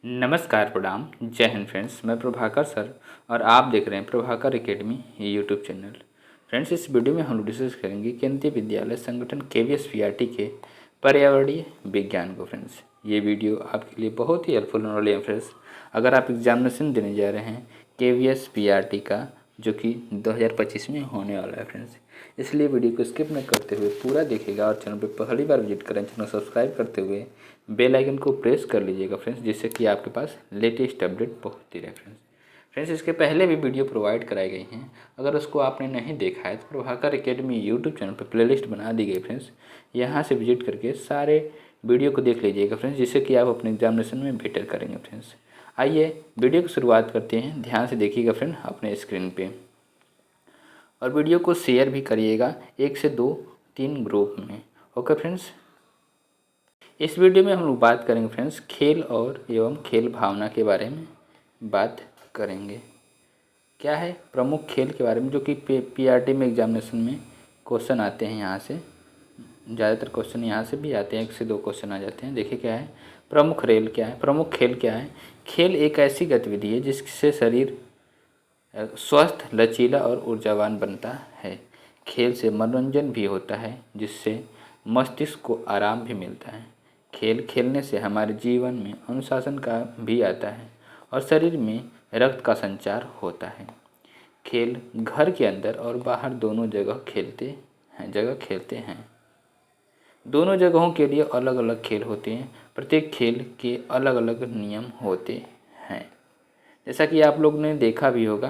नमस्कार, प्रणाम, जय हिंद फ्रेंड्स। मैं प्रभाकर सर और आप देख रहे हैं Prabhakar academy YouTube channel. Friends, इस वीडियो में हम लोग डिस्कस करेंगे केंद्रीय विद्यालय संगठन केवीएस-पीआरटी के पर्यावरणीय विज्ञान को। फ्रेंड्स, ये वीडियो आपके लिए बहुत ही हेल्पफुल होने वाली है। फ्रेंड्स, अगर आप एग्जामिनेशन देने जा रहे हैं केवीएस-पीआरटी का, जो कि 2025 में होने वाला है फ्रेंड्स, इसलिए वीडियो को स्किप न करते हुए पूरा देखिएगा और चैनल पर पहली बार विजिट करें चैनल सब्सक्राइब करते हुए बेल आइकन को प्रेस कर लीजिएगा फ्रेंड्स, जिससे कि आपके पास लेटेस्ट अपडेट पहुंचती रहे। फ्रेंड्स, इसके पहले भी वीडियो प्रोवाइड कराई गई हैं, अगर उसको आपने नहीं देखा है तो प्रभाकर एकेडमी यूट्यूब चैनल पर प्लेलिस्ट बना दी गई फ्रेंड्स, यहाँ से विजिट करके सारे वीडियो को देख लीजिएगा फ्रेंड्स, जिससे कि आप अपने एग्जामिनेशन में बेटर करेंगे। फ्रेंड्स, आइए वीडियो की शुरुआत करते हैं। ध्यान से देखिएगा फ्रेंड अपने स्क्रीन पे, और वीडियो को शेयर भी करिएगा 1 से 2-3 ग्रुप में। ओके फ्रेंड्स, इस वीडियो में हम लोग बात करेंगे फ्रेंड्स खेल और एवं खेल भावना के बारे में बात करेंगे। क्या है प्रमुख खेल के बारे में, जो कि पीआरटी में एग्जामिनेशन में क्वेश्चन आते हैं। यहाँ से ज़्यादातर क्वेश्चन यहाँ से भी आते हैं, 1 से 2 क्वेश्चन आ जाते हैं। देखिए क्या है प्रमुख रेल क्या है, प्रमुख खेल क्या है। खेल एक ऐसी गतिविधि है जिससे शरीर स्वस्थ, लचीला और ऊर्जावान बनता है। खेल से मनोरंजन भी होता है, जिससे मस्तिष्क को आराम भी मिलता है। खेल खेलने से हमारे जीवन में अनुशासन का भी आता है और शरीर में रक्त का संचार होता है। खेल घर के अंदर और बाहर दोनों जगह खेलते हैं। दोनों जगहों के लिए अलग अलग खेल होते हैं। प्रत्येक खेल के अलग अलग नियम होते हैं। जैसा कि आप लोग ने देखा भी होगा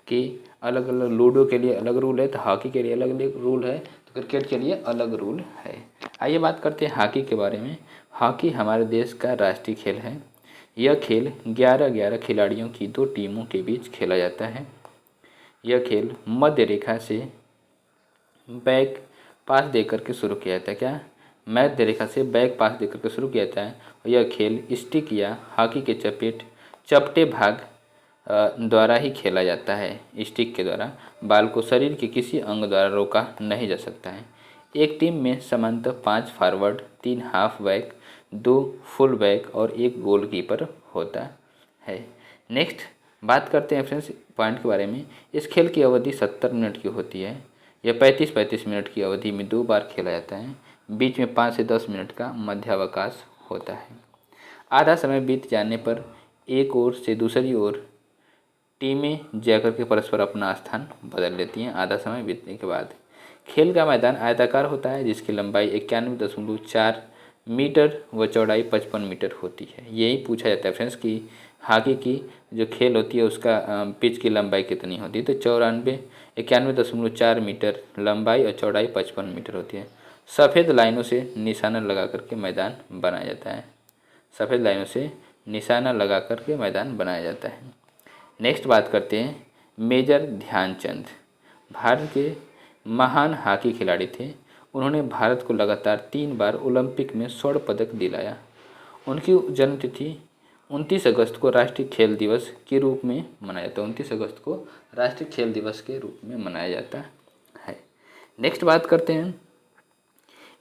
कि अलग अलग लूडो के लिए अलग रूल है, तो हॉकी के लिए अलग अलग रूल है, तो क्रिकेट के लिए अलग रूल है। आइए बात करते हैं हॉकी के बारे में। हॉकी हमारे देश का राष्ट्रीय खेल है। यह खेल 11-11 खिलाड़ियों की 2 टीमों के बीच खेला जाता है। यह खेल मध्य रेखा से बैक पास देकर के शुरू किया जाता है। क्या मध्य रेखा से बैक पास देकर के शुरू किया जाता है। और यह खेल स्टिक या हॉकी के चपटे भाग द्वारा ही खेला जाता है। स्टिक के द्वारा बॉल को शरीर के किसी अंग द्वारा रोका नहीं जा सकता है। एक टीम में सामान्यतः 5 forward, 3 half back, 2 full back और 1 गोलकीपर होता है। नेक्स्ट बात करते हैं फ्रेंड्स पॉइंट के बारे में। इस खेल की अवधि 70 मिनट की होती है। यह 35-35 मिनट की अवधि में 2 बार खेला जाता है। बीच में 5 से 10 मिनट का मध्यावकाश होता है। आधा समय बीत जाने पर एक ओर से दूसरी ओर टीमें जाकर के परस्पर अपना स्थान बदल लेती हैं। आधा समय बीतने के बाद खेल का मैदान आयताकार होता है, जिसकी लंबाई 91.4 मीटर व चौड़ाई 55 मीटर होती है। यही पूछा जाता है फ्रेंड्स कि हॉकी की जो खेल होती है उसका पिच की लंबाई कितनी होती है, तो 91.4 मीटर लंबाई और चौड़ाई 55 मीटर होती है। सफ़ेद लाइनों से निशाना लगा करके मैदान बनाया जाता है। सफ़ेद लाइनों से निशाना लगा करके मैदान बनाया जाता है। नेक्स्ट बात करते हैं मेजर ध्यानचंद। भारत के महान हॉकी खिलाड़ी थे। उन्होंने भारत को लगातार 3 बार ओलंपिक में स्वर्ण पदक दिलाया। उनकी जन्मतिथि 29 अगस्त को राष्ट्रीय खेल दिवस के रूप में मनाया जाता है। 29 अगस्त को राष्ट्रीय खेल दिवस के रूप में मनाया जाता है। नेक्स्ट बात करते हैं,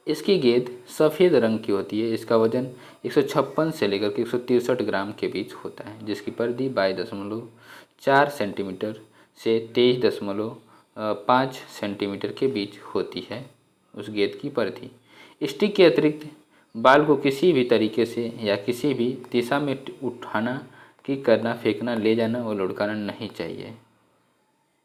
इसकी गेंद सफ़ेद रंग की होती है। इसका वजन 156 से लेकर के 163 ग्राम के बीच होता है, जिसकी परिधि 22.4 सेंटीमीटर से 23.5 सेंटीमीटर के बीच होती है। उस गेंद की परिधि स्टिक के अतिरिक्त बॉल को किसी भी तरीके से या किसी भी दिशा में उठाना, किक करना, फेंकना, ले जाना और लुढ़काना नहीं चाहिए।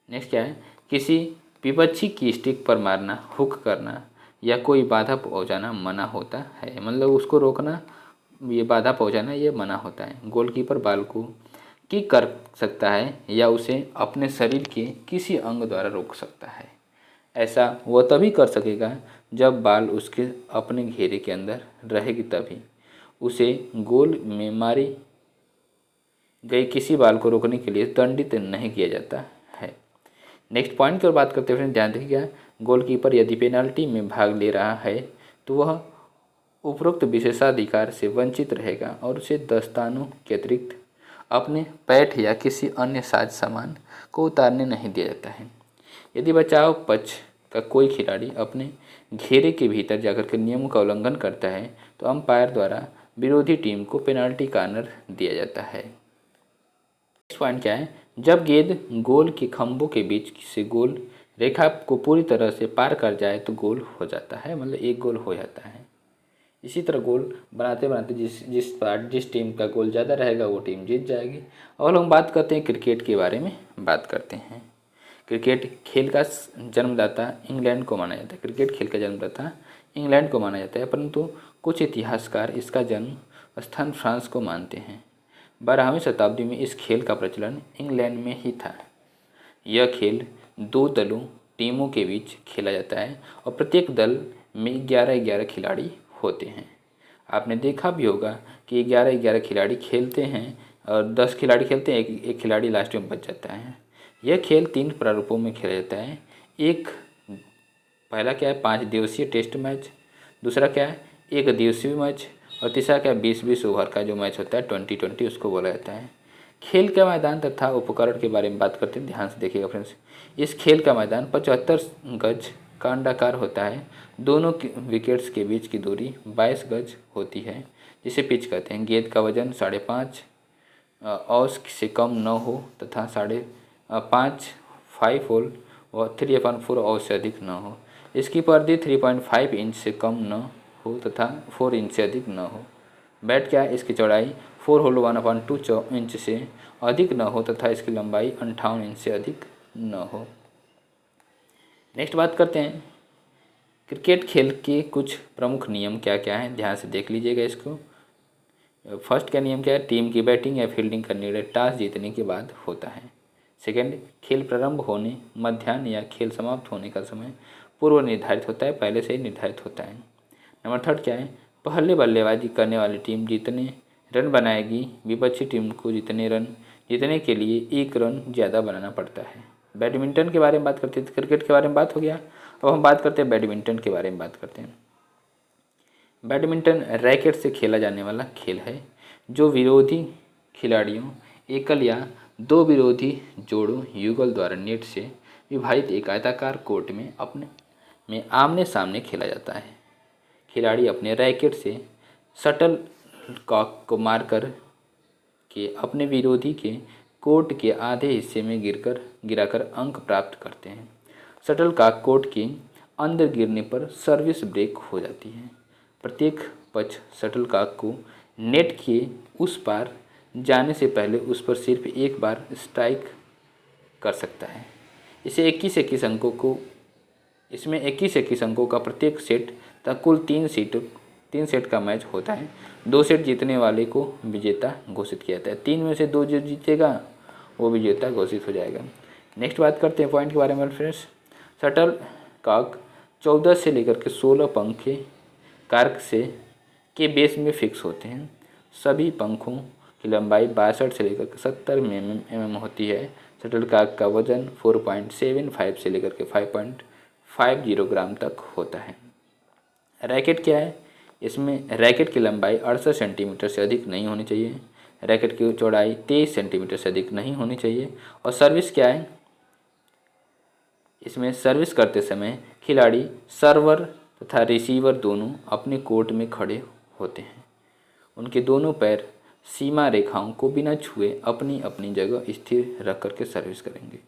नेक्स्ट क्या है, किसी विपक्षी की स्टिक पर मारना, हुक करना या कोई बाधा पहुंचाना मना होता है। मतलब उसको रोकना, ये बाधा पहुंचाना ये मना होता है। गोलकीपर बॉल को किक कर सकता है या उसे अपने शरीर के किसी अंग द्वारा रोक सकता है। ऐसा वह तभी कर सकेगा जब बॉल उसके अपने घेरे के अंदर रहेगी, तभी उसे गोल में मारी गई किसी बॉल को रोकने के लिए दंडित नहीं किया जाता है। नेक्स्ट पॉइंट की ओर बात करते हुए ध्यान रखिएगा, गोलकीपर यदि पेनाल्टी में भाग ले रहा है तो वह उपरोक्त विशेषाधिकार से वंचित रहेगा और उसे दस्तानों के अतिरिक्त अपने पैठ या किसी अन्य साज सामान को उतारने नहीं दिया जाता है। यदि बचाव पक्ष का कोई खिलाड़ी अपने घेरे के भीतर जाकर के नियमों का उल्लंघन करता है तो अंपायर द्वारा विरोधी टीम को पेनाल्टी कॉर्नर दिया जाता है। नेक्स्ट पॉइंट क्या है, जब गेंद गोल के खंभों के बीच से गोल रेखा को पूरी तरह से पार कर जाए तो गोल हो जाता है, मतलब एक गोल हो जाता है। इसी तरह गोल बनाते बनाते जिस टीम का गोल ज़्यादा रहेगा वो टीम जीत जाएगी। और हम बात करते हैं क्रिकेट के बारे में बात करते हैं। क्रिकेट खेल का जन्मदाता इंग्लैंड को माना जाता है। क्रिकेट खेल का जन्मदाता इंग्लैंड को माना जाता है, परंतु कुछ इतिहासकार इसका जन्म स्थान फ्रांस को मानते हैं। 12वीं शताब्दी में इस खेल का प्रचलन इंग्लैंड में ही था। यह खेल 2 दलों टीमों के बीच खेला जाता है और प्रत्येक दल में 11-11 खिलाड़ी होते हैं। आपने देखा भी होगा कि 11-11 खिलाड़ी खेलते हैं और 10 खिलाड़ी खेलते हैं, एक खिलाड़ी लास्ट में बच जाता है। यह खेल 3 प्रारूपों में खेला जाता है। एक पहला क्या है 5 दिवसीय टेस्ट मैच, दूसरा क्या है 1 दिवसीय मैच और तीसरा क्या 20-20 ओवर का जो मैच होता है 20-20 उसको बोला जाता है। खेल का मैदान तथा उपकरण के बारे में बात करते हैं, ध्यान से देखिएगा फ्रेंड्स। इस खेल का मैदान 75 गज का अंडाकार होता है। दोनों विकेट्स के बीच की दूरी 22 गज होती है, जिसे पिच कहते हैं। गेंद का वजन 5.5 औंस से कम न हो तथा 5.5 होल और 3/4 औंस से अधिक न हो। इसकी परिधि 3.5 इंच से कम न हो तथा 4 इंच से अधिक न हो। बैट क्या है, इसकी चौड़ाई 4 होल 1/2 इंच से अधिक न हो तथा इसकी लंबाई 58 इंच से अधिक न हो। नेक्स्ट बात करते हैं क्रिकेट खेल के कुछ प्रमुख नियम क्या क्या हैं, ध्यान से देख लीजिएगा इसको। फर्स्ट का नियम क्या है, टीम की बैटिंग या फील्डिंग का निर्णय टॉस जीतने के बाद होता है। सेकंड, खेल प्रारंभ होने, मध्याह्न या खेल समाप्त होने का समय पूर्व निर्धारित होता है, पहले से ही निर्धारित होता है। नंबर थर्ड क्या है, पहले बल्लेबाजी करने वाली टीम जितने रन बनाएगी विपक्षी टीम को जितने रन जीतने के लिए 1 रन ज़्यादा बनाना पड़ता है। बैडमिंटन के बारे में बात करते हैं, क्रिकेट के बारे में बात हो गया। अब हम बात करते हैं बैडमिंटन के बारे में बात करते हैं। बैडमिंटन रैकेट से खेला जाने वाला खेल है जो विरोधी खिलाड़ियों एकल या 2 विरोधी जोड़ों युगल द्वारा नेट से विभाजित एक आयताकार कोर्ट में आमने सामने खेला जाता है। खिलाड़ी अपने रैकेट से शटल कॉक को मारकर के अपने विरोधी के कोर्ट के आधे हिस्से में गिराकर अंक प्राप्त करते हैं। शटल कॉक कोर्ट के अंदर गिरने पर सर्विस ब्रेक हो जाती है। प्रत्येक पक्ष शटल कॉक को नेट के उस पार जाने से पहले उस पर सिर्फ एक बार स्ट्राइक कर सकता है। इसमें 21 अंकों का प्रत्येक सेट तक कुल 3 सेट का मैच होता है। 2 सेट जीतने वाले को विजेता घोषित किया जाता है। 3 में से 2 जो जीतेगा वो विजेता घोषित हो जाएगा। नेक्स्ट बात करते हैं पॉइंट के बारे में फ्रेंड्स। शटल कॉक 14 से लेकर के 16 पंखे कार्क के बेस में फिक्स होते हैं। सभी पंखों की लंबाई 62 से लेकर के 70 mm होती है। शटल कॉक का वजन 4.75 से लेकर के 5.50 ग्राम तक होता है। रैकेट क्या है, इसमें रैकेट की लंबाई 68 सेंटीमीटर से अधिक नहीं होनी चाहिए। रैकेट की चौड़ाई 23 सेंटीमीटर से अधिक नहीं होनी चाहिए। और सर्विस क्या है, इसमें सर्विस करते समय खिलाड़ी सर्वर तथा रिसीवर दोनों अपने कोर्ट में खड़े होते हैं। उनके दोनों पैर सीमा रेखाओं को बिना छुए अपनी अपनी जगह स्थिर रख करके सर्विस करेंगे।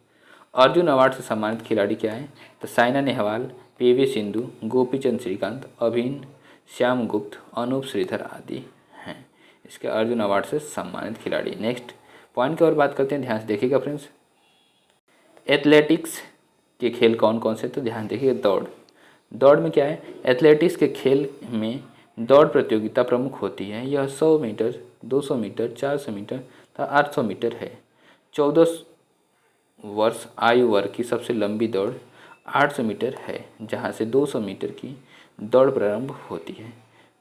अर्जुन अवार्ड से सम्मानित खिलाड़ी क्या है, तो साइना नेहवाल, पीवी सिंधु, गोपीचंद श्रीकांत, अभिन श्याम गुप्त, अनूप श्रीधर आदि हैं इसके अर्जुन अवार्ड से सम्मानित खिलाड़ी। नेक्स्ट पॉइंट की ओर बात करते हैं, ध्यान से देखिएगा फ्रेंड्स। एथलेटिक्स के खेल कौन कौन से, तो ध्यान देखिए। दौड़ में क्या है, एथलेटिक्स के खेल में दौड़ प्रतियोगिता प्रमुख होती है। यह 100 मीटर, 200 मीटर, 400 मीटर तथा 800 मीटर है। 14 वर्ष आयु वर्ग की सबसे लंबी दौड़ 800 मीटर है, जहां से 200 मीटर की दौड़ प्रारंभ होती है।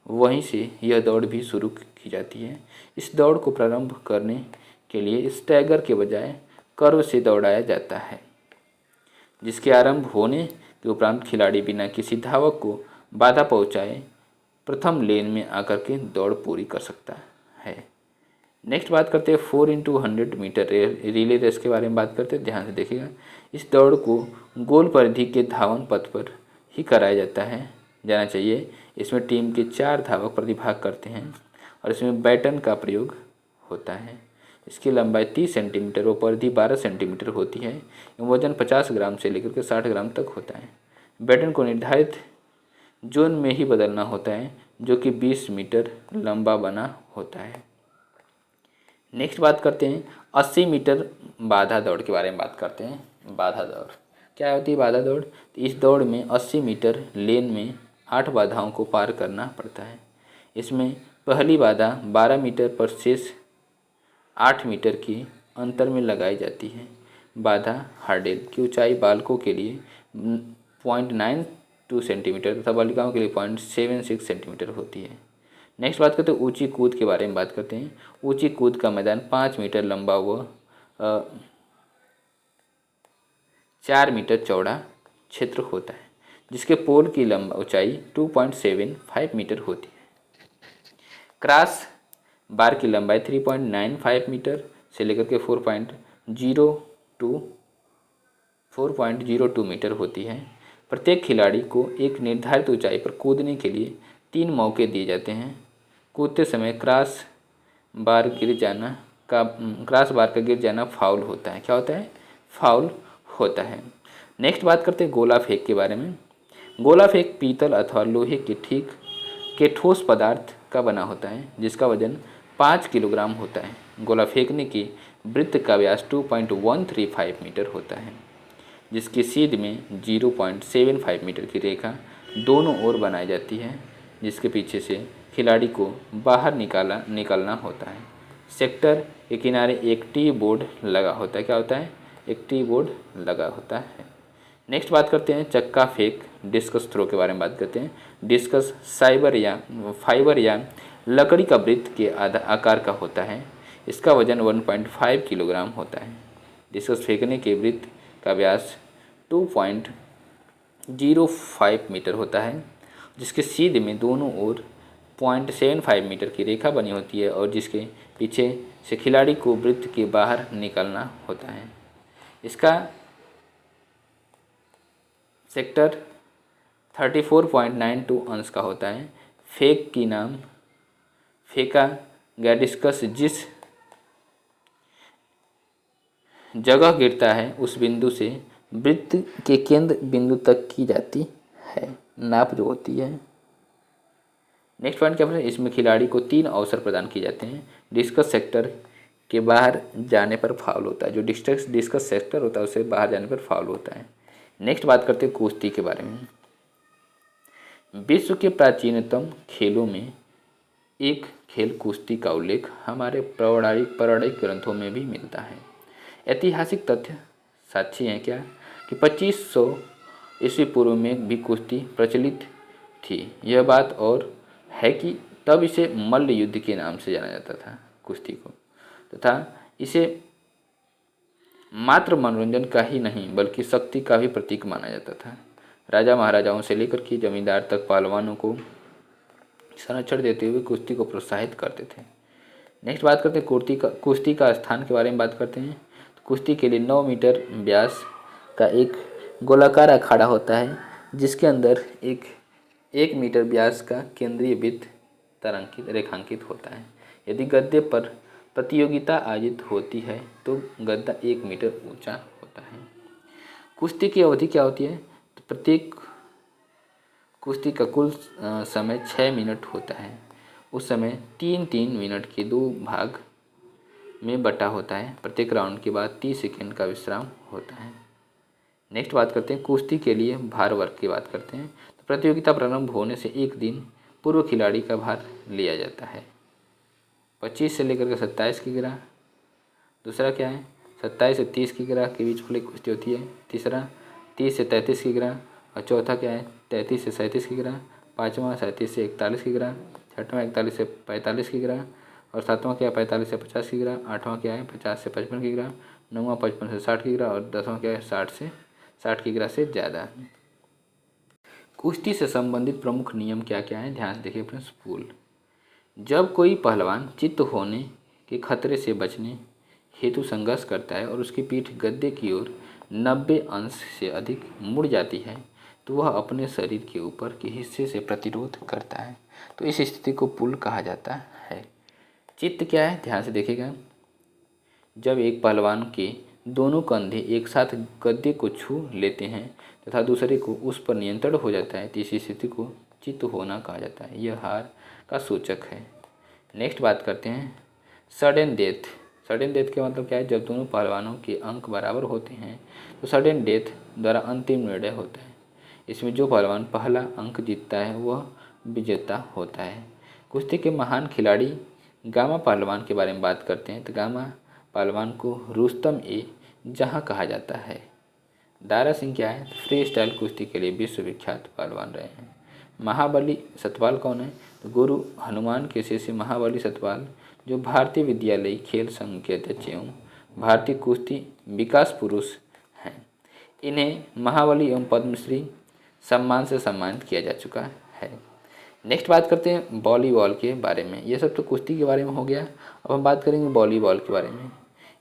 वहीं से यह दौड़ भी शुरू की जाती है। इस दौड़ को प्रारंभ करने के लिए स्टैगर के बजाय कर्व से दौड़ाया जाता है, जिसके आरंभ होने के उपरांत खिलाड़ी बिना किसी धावक को बाधा पहुंचाए प्रथम लेन में आकर के दौड़ पूरी कर सकता है। नेक्स्ट बात करते हैं 4x100 मीटर रिले रेस के बारे में बात करते हैं, ध्यान से देखिएगा। इस दौड़ को गोल परिधि के धावन पथ पर ही कराया जाना चाहिए। इसमें टीम के 4 धावक प्रतिभाग करते हैं और इसमें बैटन का प्रयोग होता है। इसकी लंबाई 30 सेंटीमीटर और परिधि 12 सेंटीमीटर होती है। वजन 50 ग्राम से लेकर के 60 ग्राम तक होता है। बैटन को निर्धारित जोन में ही बदलना होता है, जो कि 20 मीटर लंबा बना होता है। नेक्स्ट बात करते हैं 80 मीटर बाधा दौड़ के बारे में बात करते हैं। बाधा दौड़ क्या होती है? बाधा दौड़, तो इस दौड़ में 80 मीटर लेन में 8 बाधाओं को पार करना पड़ता है। इसमें पहली बाधा 12 मीटर पर शेष 8 मीटर की अंतर में लगाई जाती है। बाधा हार्डेल की ऊंचाई बालकों के लिए 0.92 सेंटीमीटर तथा बालिकाओं के लिए 0.76 सेंटीमीटर होती है। नेक्स्ट बात करते हैं ऊंची कूद के बारे में बात करते हैं। ऊंची कूद का मैदान 5 मीटर लंबा व 4 मीटर चौड़ा क्षेत्र होता है, जिसके पोल की ऊंचाई 2.75 मीटर होती है। क्रॉस बार की लंबाई 3.95 मीटर से लेकर के 4.02 मीटर होती है। प्रत्येक खिलाड़ी को एक निर्धारित ऊंचाई पर कूदने के लिए 3 मौके दिए जाते हैं। कूदते समय क्रॉस बार का गिर जाना फाउल होता है। क्या होता है? फाउल होता है। नेक्स्ट बात करते हैं गोला फेंक के बारे में। गोला फेंक पीतल अथवा लोहे के ठोस पदार्थ का बना होता है, जिसका वजन 5 किलोग्राम होता है। गोला फेंकने की वृत्त का व्यास 2.135 मीटर होता है, जिसकी सीध में 0.75 मीटर की रेखा दोनों ओर बनाई जाती है, जिसके पीछे से खिलाड़ी को बाहर निकलना होता है। सेक्टर के किनारे एक टी बोर्ड लगा होता है। क्या होता है? एक टी बोर्ड लगा होता है। नेक्स्ट बात करते हैं चक्का फेंक डिस्कस थ्रो के बारे में बात करते हैं। डिस्कस फाइबर या लकड़ी का वृत्त के आकार का होता है। इसका वजन 1.5 किलोग्राम होता है। डिस्कस फेंकने के वृत्त का व्यास 2.05 मीटर होता है, जिसके सीध में दोनों ओर 0.75 मीटर की रेखा बनी होती है और जिसके पीछे से खिलाड़ी को वृत्त के बाहर निकलना होता है। इसका सेक्टर 34.92 अंश का होता है। फेंक की नाम फेंका गया डिस्कस जिस जगह गिरता है उस बिंदु से वृत्त के केंद्र बिंदु तक की जाती है नाप जो होती है। नेक्स्ट पॉइंट क्या है? इसमें खिलाड़ी को 3 अवसर प्रदान किए जाते हैं। डिस्कस सेक्टर के बाहर जाने पर फाउल होता है। जो डिस्कस सेक्टर होता है उससे बाहर जाने पर फाउल होता है। नेक्स्ट बात करते हैं कुश्ती के बारे में। विश्व के प्राचीनतम खेलों में एक खेल कुश्ती का उल्लेख हमारे पौराणिक ग्रंथों में भी मिलता है। ऐतिहासिक तथ्य साक्षी हैं क्या कि 2500 ईस्वी पूर्व में भी कुश्ती प्रचलित थी। यह बात और है कि तब इसे मल्ल युद्ध के नाम से जाना जाता था कुश्ती को, तथा इसे मात्र मनोरंजन का ही नहीं बल्कि शक्ति का भी प्रतीक माना जाता था। राजा महाराजाओं से लेकर के जमींदार तक पहलवानों को संरक्षण देते हुए कुश्ती को प्रोत्साहित करते थे। नेक्स्ट बात करते हैं कुश्ती का स्थान के बारे में बात करते हैं। तो कुश्ती के लिए 9 मीटर व्यास का एक गोलाकार अखाड़ा होता है, जिसके अंदर एक मीटर व्यास का केंद्रीय वृत्त रेखांकित होता है। यदि गद्दे पर प्रतियोगिता आयोजित होती है तो गद्दा 1 मीटर ऊंचा होता है। कुश्ती की अवधि क्या होती है? तो प्रत्येक कुश्ती का कुल समय 6 मिनट होता है। उस समय 3-3 मिनट के 2 भाग में बटा होता है। प्रत्येक राउंड के बाद 30 सेकंड का विश्राम होता है। नेक्स्ट बात करते हैं कुश्ती के लिए भार वर्ग की बात करते हैं। तो प्रतियोगिता प्रारंभ होने से एक दिन पूर्व खिलाड़ी का भार लिया जाता है। 25 से लेकर के 27 किग्रा। दूसरा क्या है? 27 से 30 किग्रा के बीच वाली कुश्ती होती है। तीसरा 30 से 33 किग्रा। और चौथा क्या है? 33 से 37 किग्रा। पाँचवा 37 से 41 किग्रा। छठवां 41 से 45 किग्रा। और सातवां क्या है? 45 से 50 किग्रा। आठवां क्या है? 50 से 55 किग्रा। नौवां 55 से 60 किग्रा। और 10वां क्या है? 60 किग्रा से ज़्यादा। कुश्ती से संबंधित प्रमुख नियम क्या क्या हैं? ध्यान से देखिए फ्रेंड्स। पूल जब कोई पहलवान चित्त होने के खतरे से बचने हेतु संघर्ष करता है और उसकी पीठ गद्दे की ओर 90 अंश से अधिक मुड़ जाती है तो वह अपने शरीर के ऊपर के हिस्से से प्रतिरोध करता है। तो इस स्थिति को पुल कहा जाता है। चित्त क्या है, ध्यान से देखिएगा। जब एक पहलवान के दोनों कंधे एक साथ गद्दे को छू लेते हैं तथा दूसरे को उस पर नियंत्रण हो जाता है तो इस स्थिति को चित्त होना कहा जाता है। यह हार का सूचक है। नेक्स्ट बात करते हैं सडन डेथ। सडन डेथ का मतलब क्या है, जब दोनों पहलवानों के अंक बराबर होते हैं तो सडन डेथ द्वारा अंतिम निर्णय होता है। इसमें जो पहलवान पहला अंक जीतता है वह विजेता होता है। कुश्ती के महान खिलाड़ी गामा पहलवान के बारे में बात करते हैं तो गामा पहलवान को रुस्तम ए जहाँ कहा जाता है। दारा सिंह क्या है, फ्री स्टाइल कुश्ती के लिए विश्वविख्यात पहलवान रहे हैं। महाबली सतपाल कौन है, तो गुरु हनुमान के शिष्य महाबली सतपाल जो भारतीय विद्यालयी खेल संघ के अध्यक्ष एवं भारतीय कुश्ती विकास पुरुष हैं। इन्हें महाबली एवं पद्मश्री सम्मान से सम्मानित किया जा चुका है। नेक्स्ट बात करते हैं वॉलीबॉल के बारे में। ये सब तो कुश्ती के बारे में हो गया। अब हम बात करेंगे वॉलीबॉल के बारे में।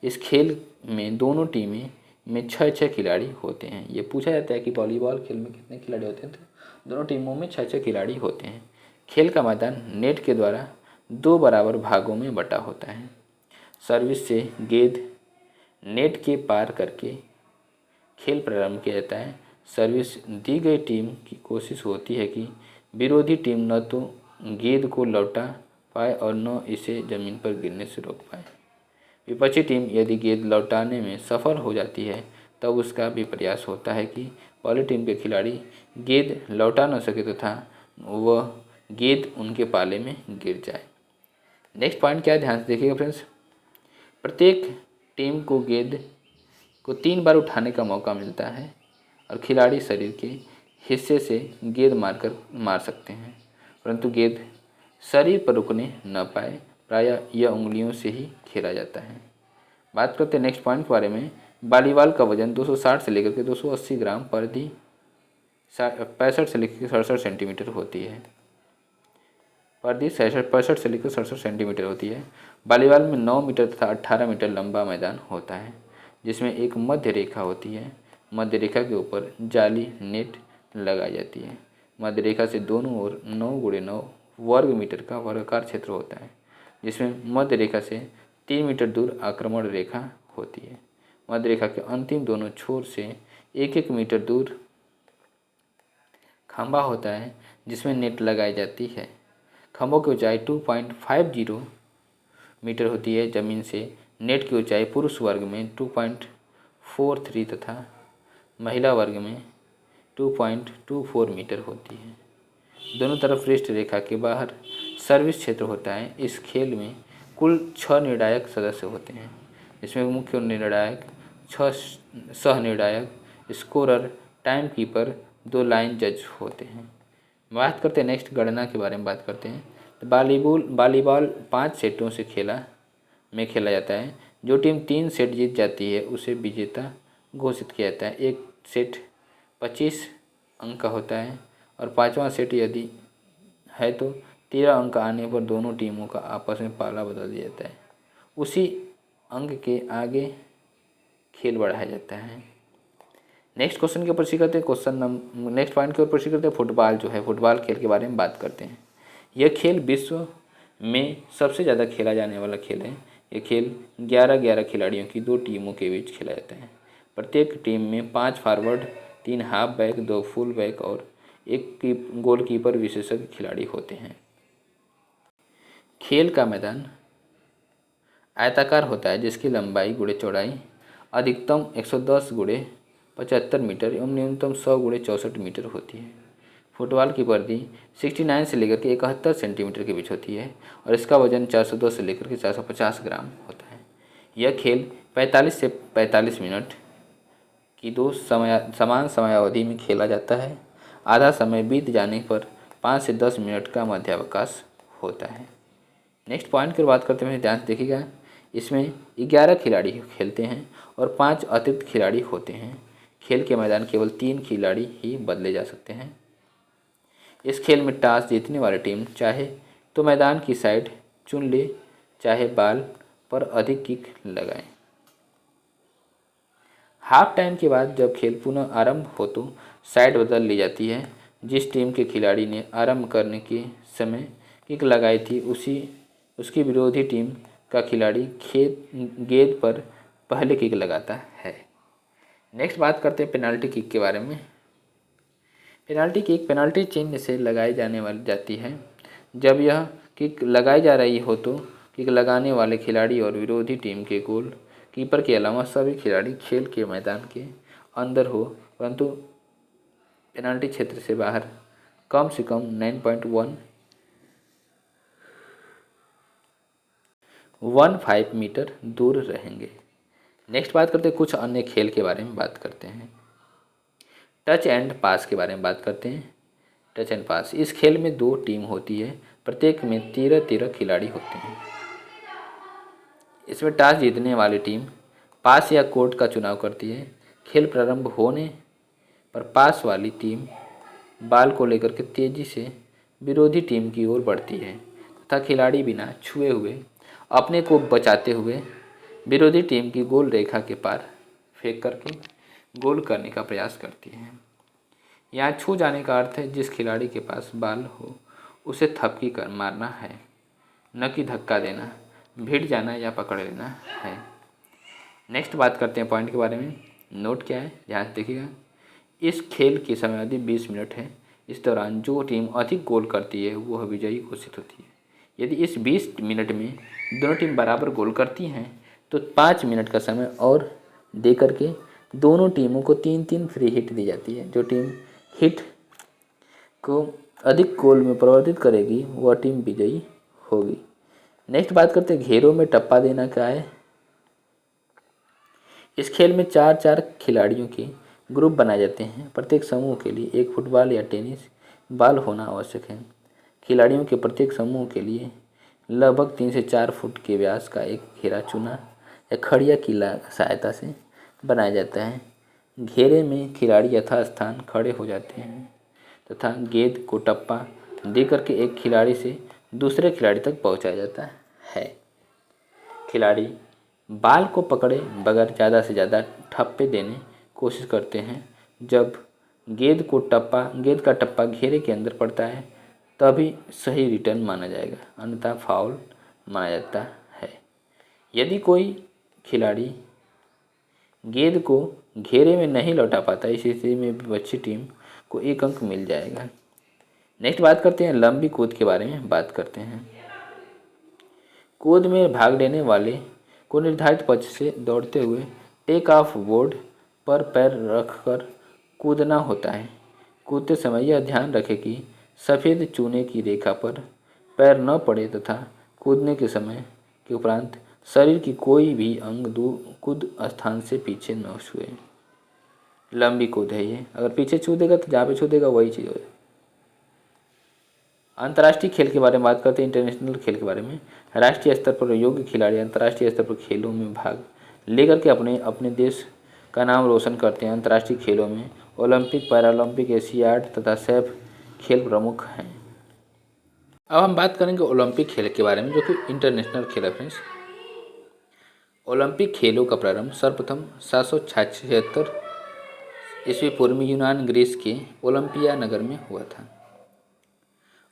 इस खेल में दोनों टीमें में 6-6 खिलाड़ी होते हैं। ये पूछा जाता है कि वॉलीबॉल खेल में कितने खिलाड़ी होते हैं, तो दोनों टीमों में 6-6 खिलाड़ी होते हैं। खेल का मैदान नेट के द्वारा 2 बराबर भागों में बटा होता है। सर्विस से गेंद नेट के पार करके खेल प्रारंभ किया जाता है। सर्विस दी गई टीम की कोशिश होती है कि विरोधी टीम न तो गेंद को लौटा पाए और न इसे ज़मीन पर गिरने से रोक पाए। विपक्षी टीम यदि गेंद लौटाने में सफल हो जाती है तब उसका भी प्रयास होता है कि पहली टीम के खिलाड़ी गेंद लौटा न सके तथा वह गेंद उनके पाले में गिर जाए। नेक्स्ट पॉइंट क्या है, ध्यान से देखिएगा फ्रेंड्स। प्रत्येक टीम को गेंद को 3 बार उठाने का मौका मिलता है और खिलाड़ी शरीर के हिस्से से गेंद मार सकते हैं, परंतु गेंद शरीर पर रुकने न पाए। प्रायः यह उंगलियों से ही खेला जाता है। बात करते हैं नेक्स्ट पॉइंट के बारे में। वॉलीबॉल का वजन 260 से लेकर के 280 ग्राम प्रति 65 से लेकर 67 सेंटीमीटर होती है। प्रति 65 से लेकर 67 सेंटीमीटर होती है। वॉलीबॉल में 9 मीटर तथा 18 मीटर लंबा मैदान होता है जिसमें एक मध्य रेखा होती है। मध्य रेखा के ऊपर जाली नेट लगाई जाती है। मध्य रेखा से दोनों ओर 9x9 वर्ग मीटर का वर्गाकार क्षेत्र होता है जिसमें मध्य रेखा से 3 मीटर दूर आक्रमण रेखा होती है। मध्य रेखा के अंतिम दोनों छोर से 1-1 मीटर दूर खंभा होता है जिसमें नेट लगाई जाती है। खंभों की ऊंचाई 2.50 मीटर होती है। ज़मीन से नेट की ऊंचाई पुरुष वर्ग में 2.43 तथा महिला वर्ग में 2.24 मीटर होती है। दोनों तरफ पृष्ठ रेखा के बाहर सर्विस क्षेत्र होता है। इस खेल में कुल 6 निर्णायक सदस्य होते हैं जिसमें मुख्य निर्णायक, 6 सह निर्णायक, स्कोरर, टाइम कीपर, 2 लाइन जज होते हैं। बात करते हैं नेक्स्ट गणना के बारे में बात करते हैं। तो वॉलीबॉल 5 सेटों से खेला जाता है। जो टीम 3 सेट जीत जाती है उसे विजेता घोषित किया जाता है। एक सेट 25 अंक का होता है और 5वां सेट यदि है तो 13 अंक आने पर दोनों टीमों का आपस में पाला बदल दिया जाता है। उसी अंक के आगे खेल बढ़ाया जाता है। नेक्स्ट क्वेश्चन के ऊपर सी करते हैं। नेक्स्ट पॉइंट के ऊपर सी करते हैं फुटबॉल जो है, फुटबॉल खेल के बारे में बात करते हैं। यह खेल विश्व में सबसे ज़्यादा खेला जाने वाला खेल है। यह खेल 11-11 खिलाड़ियों की 2 टीमों के बीच खेला जाता है। प्रत्येक टीम में 5 forward, 3 half back, 2 full back और 1 गोलकीपर विशेषज्ञ खिलाड़ी होते हैं। खेल का मैदान आयताकार होता है जिसकी लंबाई गुणे चौड़ाई अधिकतम 110x75 मीटर एवं न्यूनतम 100x64 मीटर होती है। फुटबॉल की परिधि 69 से लेकर के 71 सेंटीमीटर के बीच होती है और इसका वजन 410 से लेकर के 450 ग्राम होता है। यह खेल 45 से 45 मिनट की 2 समान समयावधि में खेला जाता है। आधा समय बीत जाने पर 5 से 10 मिनट का मध्यावकाश होता है। नेक्स्ट पॉइंट की बात करते हैं, ध्यान से देखिएगा। इसमें 11 खिलाड़ी खेलते हैं और 5 अतिरिक्त खिलाड़ी होते हैं। खेल के मैदान केवल 3 खिलाड़ी ही बदले जा सकते हैं। इस खेल में टॉस जीतने वाली टीम चाहे तो मैदान की साइड चुन ले, चाहे बॉल पर अधिक किक लगाए। हाफ टाइम के बाद जब खेल पुनः आरंभ हो तो साइड बदल ली जाती है। जिस टीम के खिलाड़ी ने आरंभ करने के समय किक लगाई थी उसी उसकी विरोधी टीम का खिलाड़ी गेंद पर पहले किक लगाता है। नेक्स्ट बात करते हैं पेनाल्टी किक के बारे में। पेनाल्टी किक पेनाल्टी चिन्ह से लगाई जाने वाली जाती है। जब यह किक लगाई जा रही हो तो किक लगाने वाले खिलाड़ी और विरोधी टीम के गोल कीपर के अलावा सभी खिलाड़ी खेल के मैदान के अंदर हो, परंतु पेनाल्टी क्षेत्र से बाहर कम से कम 9.115 मीटर दूर रहेंगे। नेक्स्ट बात करते हैं कुछ अन्य खेल के बारे में बात करते हैं। टच एंड पास के बारे में बात करते हैं। टच एंड पास, इस खेल में 2 टीम होती है, प्रत्येक में 13-13 खिलाड़ी होते हैं। इसमें टॉस जीतने वाली टीम पास या कोर्ट का चुनाव करती है। खेल प्रारंभ होने पर पास वाली टीम बॉल को लेकर के तेजी से विरोधी टीम की ओर बढ़ती है तथा खिलाड़ी बिना छुए हुए अपने को बचाते हुए विरोधी टीम की गोल रेखा के पार फेंक करके गोल करने का प्रयास करती है। यहाँ छू जाने का अर्थ है जिस खिलाड़ी के पास बॉल हो उसे थपकी कर मारना है, न कि धक्का देना, भिड़ जाना या पकड़ लेना है। नेक्स्ट बात करते हैं पॉइंट के बारे में। नोट क्या है, ध्यान से देखिएगा। इस खेल की समयावधि 20 मिनट है। इस दौरान जो टीम अधिक गोल करती है वह विजयी घोषित होती है। यदि इस 20 मिनट में दोनों टीम बराबर गोल करती हैं तो 5 मिनट का समय और दे करके दोनों टीमों को 3-3 फ्री हिट दी जाती है। जो टीम हिट को अधिक गोल में परिवर्तित करेगी वह टीम विजयी होगी। नेक्स्ट बात करते हैं घेरों में टप्पा देना क्या है। इस खेल में 4-4 खिलाड़ियों के ग्रुप बनाए जाते हैं। प्रत्येक समूह के लिए एक फुटबॉल या टेनिस बॉल होना आवश्यक है। खिलाड़ियों के प्रत्येक समूह के लिए लगभग 3 से 4 फुट के व्यास का एक घेरा चूना या खड़िया की सहायता से बनाया जाता है। घेरे में खिलाड़ी यथास्थान खड़े हो जाते हैं तथा गेंद को टप्पा देकर के एक खिलाड़ी से दूसरे खिलाड़ी तक पहुंचाया जाता है। खिलाड़ी बॉल को पकड़े बगैर ज़्यादा से ज़्यादा ठप्पे देने कोशिश करते हैं। जब गेंद का टप्पा घेरे के अंदर पड़ता है तभी सही रिटर्न माना जाएगा, अन्यथा फाउल माना जाता है। यदि कोई खिलाड़ी गेंद को घेरे में नहीं लौटा पाता, इस स्थिति में विपक्षी टीम को 1 अंक मिल जाएगा। नेक्स्ट बात करते हैं लंबी कूद के बारे में बात करते हैं। कूद में भाग लेने वाले को निर्धारित पथ से दौड़ते हुए टेक ऑफ बोर्ड पर पैर रखकर कूदना होता है। कूदते समय यह ध्यान रखें कि सफ़ेद चूने की रेखा पर पैर न पड़े तथा कूदने के समय के उपरांत शरीर की कोई भी अंग कूद स्थान से पीछे न छुए। लंबी कूद है ये, अगर पीछे छू देगा तो जहाँ पे छू देगा वही चीज़ हो। अंतर्राष्ट्रीय खेल के बारे में बात करते हैं, इंटरनेशनल खेल के बारे में। राष्ट्रीय स्तर पर योग्य खिलाड़ी अंतर्राष्ट्रीय स्तर पर खेलों में भाग लेकर के अपने अपने देश का नाम रोशन करते हैं। अंतर्राष्ट्रीय खेलों में ओलंपिक, पैरालंपिक, एशियाड तथा सैफ खेल प्रमुख हैं। अब हम बात करेंगे ओलंपिक खेल के बारे में, जो कि इंटरनेशनल खेल है फ्रेंड्स। ओलंपिक खेलों का प्रारंभ सर्वप्रथम 776 ईस्वी पूर्व में यूनान ग्रीस के ओलंपिया नगर में हुआ था।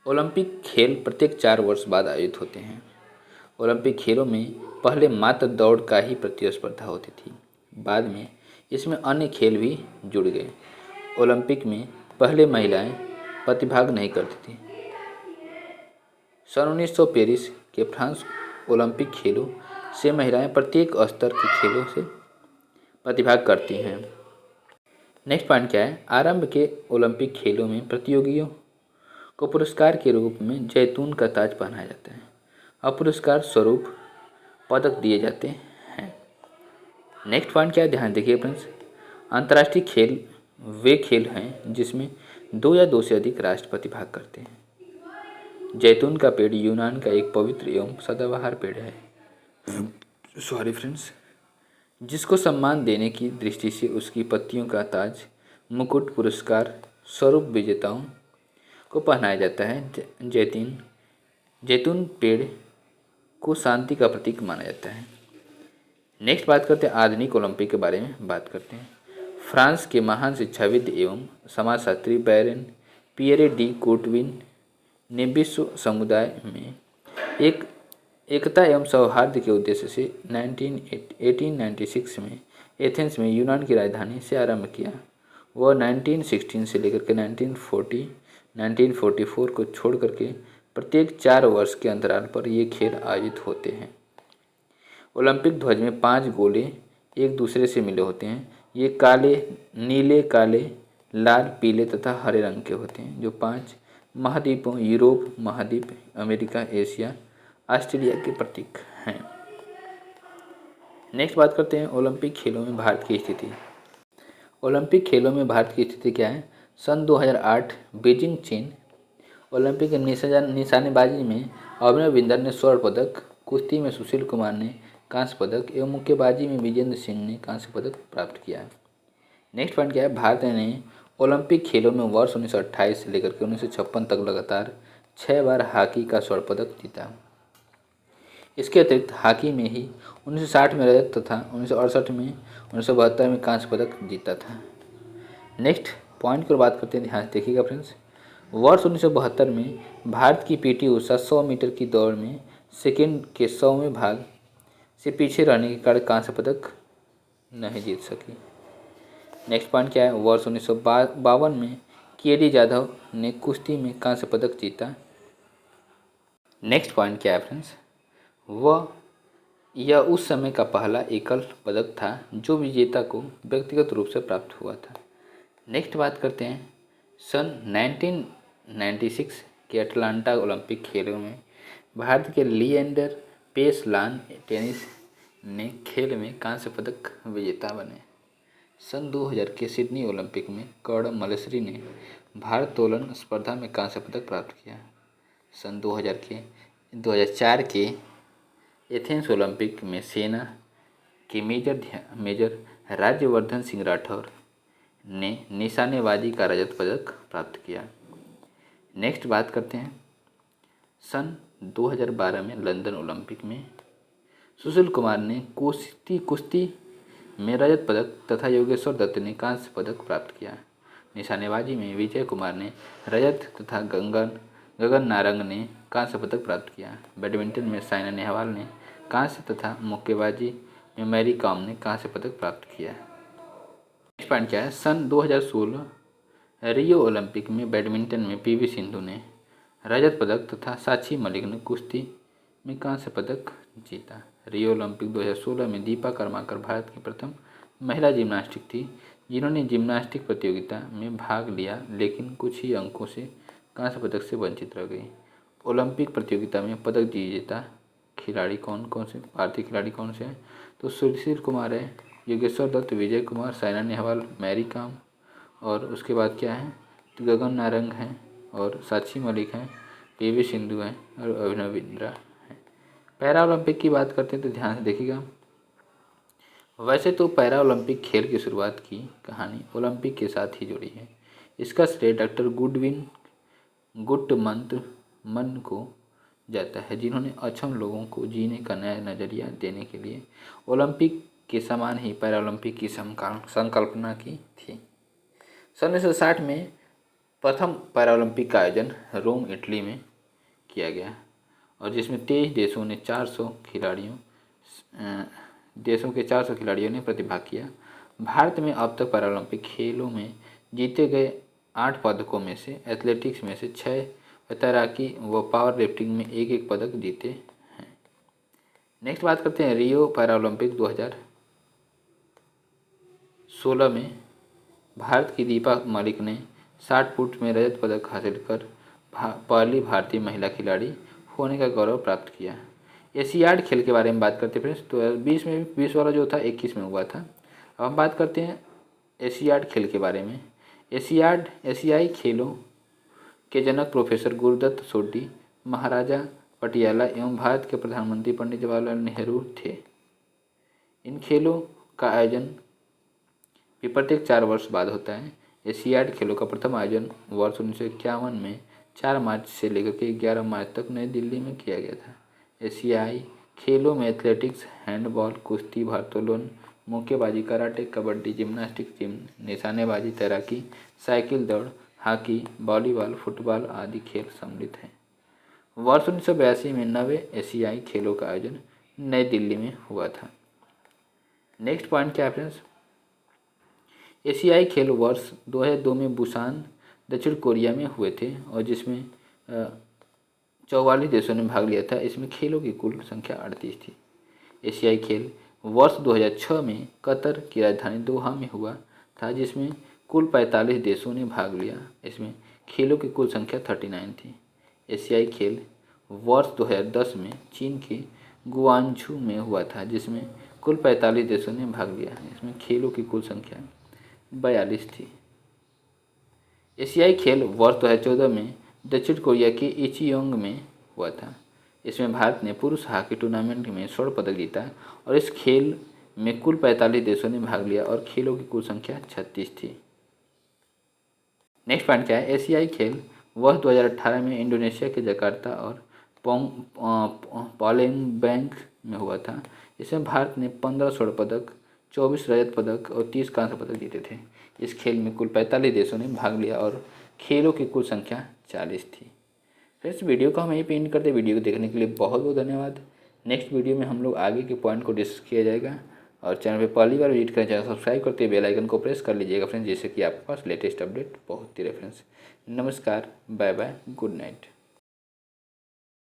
ओलंपिक खेल प्रत्येक 4 वर्ष बाद आयोजित होते हैं। ओलंपिक खेलों में पहले मात्र दौड़ का ही प्रतिस्पर्धा होती थी, बाद में इसमें अन्य खेल भी जुड़ गए। ओलंपिक में पहले महिलाएं प्रतिभाग नहीं करती थी। सन 1900 पेरिस के फ्रांस ओलंपिक खेलों से महिलाएं प्रत्येक स्तर के खेलों से प्रतिभाग करती हैं। नेक्स्ट पॉइंट क्या है, आरंभ के ओलंपिक खेलों में प्रतियोगियों को पुरस्कार के रूप में जैतून का ताज पहनाया जाता है और पुरस्कार स्वरूप पदक दिए जाते हैं। नेक्स्ट पॉइंट क्या है, ध्यान देखिए फ्रेंड्स। अंतर्राष्ट्रीय खेल वे खेल हैं जिसमें 2 या 2 से अधिक राष्ट्र प्रतिभाग करते हैं। जैतून का पेड़ यूनान का एक पवित्र एवं सदाबहार पेड़ है सॉरी फ्रेंड्स, जिसको सम्मान देने की दृष्टि से उसकी पत्तियों का ताज मुकुट पुरस्कार स्वरूप विजेताओं को पहनाया जाता है। जैतून पेड़ को शांति का प्रतीक माना जाता है। नेक्स्ट बात करते हैं आधुनिक ओलंपिक के बारे में बात करते हैं। फ्रांस के महान शिक्षाविद एवं समाजशास्त्री बैरन पियरे डी कूटविन ने विश्व समुदाय में एक एकता एवं सौहार्द के उद्देश्य से 1896 में एथेंस में यूनान की राजधानी से आरंभ किया। वह 1916 से लेकर के 1944 को छोड़ करके प्रत्येक 4 वर्ष के अंतराल पर ये खेल आयोजित होते हैं। ओलंपिक ध्वज में 5 गोले एक दूसरे से मिले होते हैं। ये काले, नीले, काले, लाल, पीले तथा हरे रंग के होते हैं, जो 5 महाद्वीपों यूरोप महाद्वीप, अमेरिका, एशिया, ऑस्ट्रेलिया के प्रतीक हैं। नेक्स्ट बात करते हैं ओलंपिक खेलों में भारत की स्थिति। ओलंपिक खेलों में भारत की स्थिति क्या है? सन 2008 बीजिंग चीन ओलंपिक निशानेबाजी में अभिनव बिंदर ने स्वर्ण पदक, कुश्ती में सुशील कुमार ने कांस्य पदक एवं मुक्केबाजी में विजेंद्र सिंह ने कांस्य पदक प्राप्त किया है। नेक्स्ट पॉइंट क्या है? भारत ने ओलंपिक खेलों में वर्ष 1928 से लेकर के 1956 तक लगातार 6 बार हॉकी का स्वर्ण पदक जीता। इसके अतिरिक्त हॉकी में ही 1960 में रजत तथा 1968 में 1972 में कांस्य पदक जीता था। नेक्स्ट पॉइंट की बात करते हैं, ध्यान से देखिएगा फ्रेंड्स। वर्ष 1972 में भारत की पीटी उषा 100 मीटर की दौड़ में सेकेंड के 100वें भाग से पीछे रहने के कारण कांस्य पदक नहीं जीत सकी। नेक्स्ट पॉइंट क्या है? वर्ष 1952 में के.डी. जाधव ने कुश्ती में कांस्य पदक जीता। नेक्स्ट पॉइंट क्या है फ्रेंड्स? यह उस समय का पहला एकल पदक था जो विजेता को व्यक्तिगत रूप से प्राप्त हुआ था। नेक्स्ट बात करते हैं सन 1996 के अटलांटा ओलंपिक खेलों में भारत के लिएंडर पेस लान टेनिस ने खेल में कांस्य पदक विजेता बने। सन 2000 के सिडनी ओलंपिक में कर्णम मल्लेश्वरी ने भारोत्तोलन स्पर्धा में कांस्य पदक प्राप्त किया। सन 2004 के एथेंस ओलंपिक में सेना के मेजर राज्यवर्धन सिंह राठौर ने निशानेबाजी का रजत पदक प्राप्त किया। नेक्स्ट बात करते हैं सन 2012 में लंदन ओलंपिक में सुशील कुमार ने कुश्ती में रजत पदक तथा योगेश्वर दत्त ने कांस्य पदक प्राप्त किया। निशानेबाजी में विजय कुमार ने रजत तथा गगन नारंग ने कांस्य पदक प्राप्त किया। बैडमिंटन में साइना नेहवाल ने कांस्य तथा मुक्केबाजी में मैरी कॉम ने कांस्य पदक प्राप्त किया। नेक्स्ट पॉइंट क्या है? सन 2016 रियो ओलंपिक में बैडमिंटन में पीवी सिंधु ने रजत पदक तथा साक्षी मलिक ने कुश्ती में कांस्य पदक जीता। रियो ओलंपिक 2016 में दीपा कर्माकर भारत की प्रथम महिला जिम्नास्टिक थी जिन्होंने जिम्नास्टिक प्रतियोगिता में भाग लिया, लेकिन कुछ ही अंकों से कांस्य पदक से वंचित रह गई। ओलंपिक प्रतियोगिता में पदक विजेता खिलाड़ी कौन कौन से भारतीय खिलाड़ी कौन से हैं? तो सुशील कुमार है, योगेश्वर दत्त, विजय कुमार, साइना नेहवाल, मैरी कॉम और उसके बाद क्या है तो गगन नारंग हैं और साक्षी मलिक हैं, पीवी सिंधु हैं और अभिनव बिंद्रा हैं। पैरा ओलंपिक की बात करते हैं तो ध्यान से देखिएगा। वैसे तो पैरा ओलंपिक खेल की शुरुआत की कहानी ओलंपिक के साथ ही जुड़ी है। इसका श्रेय डॉक्टर गुडविन गुटमन को जाता है, जिन्होंने अक्षम लोगों को जीने का नया नज़रिया देने के लिए ओलंपिक के समान ही पैरा ओलंपिक की संकल्पना की थी। सन 1960 में प्रथम पैरा ओलंपिक का आयोजन रोम, इटली में किया गया और जिसमें 23 देशों के 400 खिलाड़ियों ने प्रतिभाग किया। भारत में अब तक पैरा ओलंपिक खेलों में जीते गए 8 पदकों में से एथलेटिक्स में से 6, तैराकी व पावर लिफ्टिंग में एक पदक जीते हैं। नेक्स्ट बात करते हैं रियो पैरा ओलंपिक 2016 में भारत की दीपा मलिक ने 60 फुट में रजत पदक हासिल कर पहली भारतीय महिला खिलाड़ी होने का गौरव प्राप्त किया। एशियाड खेल के बारे में बात करते हैं फ्रेंड्स, तो 20 वाला जो था 21 में हुआ था। अब हम बात करते हैं एशियाड खेल के बारे में। एशियाई खेलों के जनक प्रोफेसर गुरुदत्त सोड्डी, महाराजा पटियाला एवं भारत के प्रधानमंत्री पंडित जवाहरलाल नेहरू थे। इन खेलों का आयोजन भी प्रत्येक 4 वर्ष बाद होता है। एशियाड खेलों का प्रथम आयोजन वर्ष 1951 में 4 मार्च से लेकर के 11 मार्च तक नई दिल्ली में किया गया था। एशियाई खेलों में एथलेटिक्स, हैंडबॉल, कुश्ती, भारोत्तोलन, मुक्केबाजी, कराटे, कबड्डी, जिम्नास्टिक, निशानेबाजी, तैराकी, साइकिल दौड़, हॉकी, वॉलीबॉल, फुटबॉल आदि खेल सम्मिलित हैं। वर्ष 1982 में नवे एशियाई खेलों का आयोजन नई दिल्ली में हुआ था। नेक्स्ट पॉइंट क्या है फ्रेंड्स, एशियाई खेल वर्ष 2002 में बुसान दक्षिण कोरिया में हुए थे और जिसमें 44 देशों ने भाग लिया था। इसमें खेलों की कुल संख्या 38 थी। एशियाई खेल वर्ष 2006 में कतर की राजधानी दोहा में हुआ था जिसमें कुल 45 देशों ने भाग लिया। इसमें खेलों की कुल संख्या 39 थी। एशियाई खेल वर्ष 2010 में चीन के गुआंगझू में हुआ था जिसमें कुल 45 देशों ने भाग लिया। इसमें खेलों की कुल संख्या 42 थी। एशियाई खेल वर्ष 2014 में दक्षिण कोरिया के इचियोंग में हुआ था। इसमें भारत ने पुरुष हॉकी टूर्नामेंट में स्वर्ण पदक जीता और इस खेल में कुल 45 देशों ने भाग लिया और खेलों की कुल संख्या 36 थी। नेक्स्ट पॉइंट क्या है, एशियाई खेल वर्ष 2018 में इंडोनेशिया के जकार्ता और पालेम्बैंग में हुआ था। इसमें भारत ने 15 स्वर्ण पदक, 24 रजत पदक और 30 कांस्य पदक जीते थे। इस खेल में कुल 45 देशों ने भाग लिया और खेलों की कुल संख्या 40 थी। फ्रेंड्स, वीडियो को हम यहीं पे एंड करते हैं। वीडियो को देखने के लिए बहुत बहुत धन्यवाद। नेक्स्ट वीडियो में हम लोग आगे के पॉइंट को डिस्कस किया जाएगा और चैनल पे पहली बार विजिट करें, चैनल सब्सक्राइब करते बेल आइकन को प्रेस कर लीजिएगा फ्रेंड्स, जिससे कि आपके पास लेटेस्ट अपडेट पहुँचती रहे फ्रेंड्स। नमस्कार, बाय बाय, गुड नाइट।